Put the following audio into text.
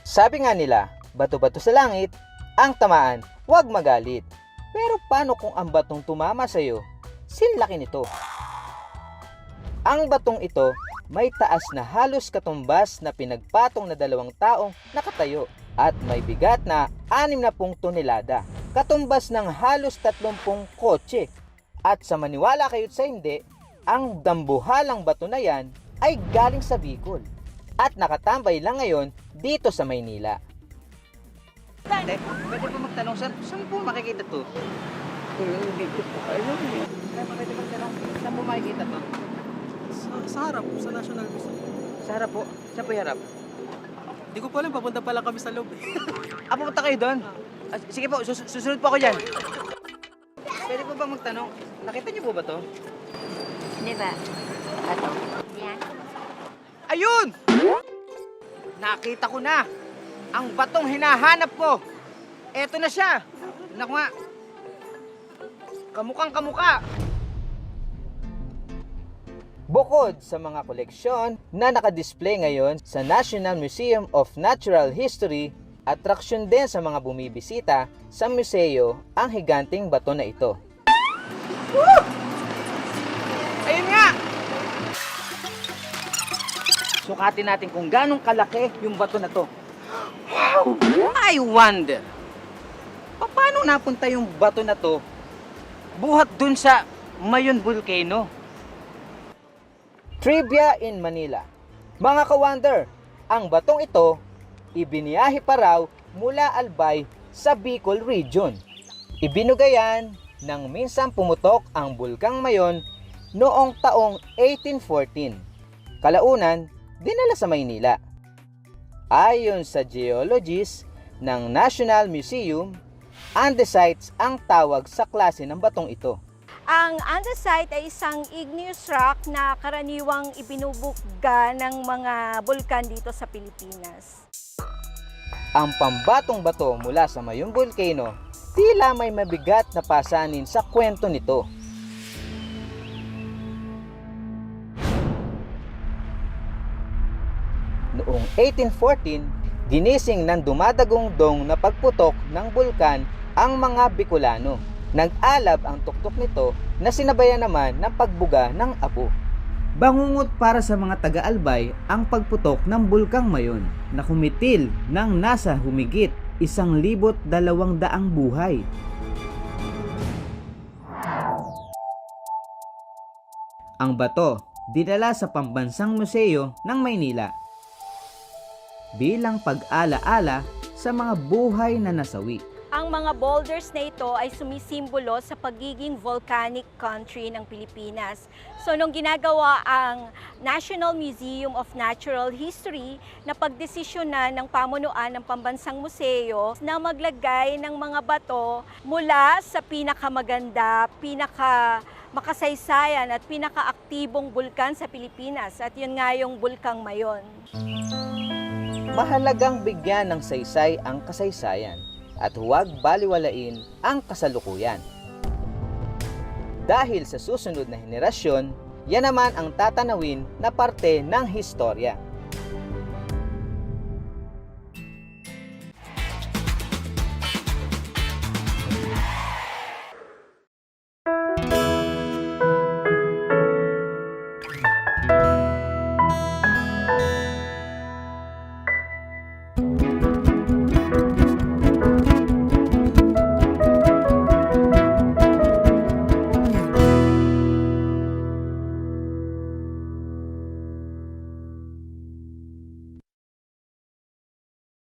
Sabi nga nila, bato-bato sa langit, ang tamaan, huwag magalit. Pero paano kung ang batong tumama sa iyo? Sinlaki nito. Ang batong ito may taas na halos katumbas na pinagpatong na 2 taong nakatayo at may bigat na 60 tonelada, katumbas ng halos 30 kotse. At sa maniwala kayo't sa hindi, ang dambuhalang bato na yan ay galing sa Bicol at nakatambay lang ngayon dito sa Maynila. Pwede po magtanong, saan po makikita to? Hindi ko po alam eh. Pwede magtanong, saan po makikita to? Sa harap, sa National Museum. Sa harap po? Saan po yung harap? Hindi ko po alam, papunta pala kami sa loob. Pupunta kayo doon? Sige po, susunod po ako dyan. Pwede po ba magtanong, nakita niyo po ba to? Di ba? Ato. Yan. Ayun! Nakita ko na! Ang batong hinahanap ko! Eto na siya! Naku nga! Kamukhang kamuka! Bukod sa mga koleksyon na nakadisplay ngayon sa National Museum of Natural History, atraksyon din sa mga bumibisita sa museo ang higanting bato na ito. Woo! Ayun nga! Sukatin natin kung ganong kalaki yung bato na to. Wow! I wonder, paano napunta yung bato na to buhat dun sa Mayon Volcano? Trivia in Manila. Mga ka-wonder, ang batong ito, ibiniyahe pa raw mula Albay sa Bicol Region. Ibinugayan nang minsan pumutok ang Bulkang Mayon noong taong 1814. Kalaunan, dinala sa Maynila. Ayon sa geologist ng National Museum, andesite ang tawag sa klase ng batong ito. Ang andesite ay isang igneous rock na karaniwang ibinubukga ng mga bulkan dito sa Pilipinas. Ang pambatong bato mula sa Mayon Volcano, tila may mabigat na pasanin sa kwento nito. Noong 1814, ginising ng dumadagong dong na pagputok ng bulkan ang mga Bicolano. Nag-alab ang tuktok nito na sinabayan naman ng pagbuga ng apo. Bangungot para sa mga taga-Albay ang pagputok ng Bulkang Mayon na kumitil ng nasa humigit 1,200 buhay. Ang bato dinala sa Pambansang Museo ng Maynila bilang pag-ala-ala sa mga buhay na nasawi. Ang mga boulders na ito ay sumisimbolo sa pagiging volcanic country ng Pilipinas. So nung ginagawa ang National Museum of Natural History na pagdesisyonan ng pamunuan ng Pambansang Museo na maglagay ng mga bato mula sa pinakamaganda, makasaysayhan at pinakaaktibong bulkan sa Pilipinas, at yun nga yung Bulkang Mayon. Mahalagang bigyan ng saysay ang kasaysayan at huwag baliwalain ang kasalukuyan. Dahil sa susunod na henerasyon, yan naman ang tatanawin na parte ng historya.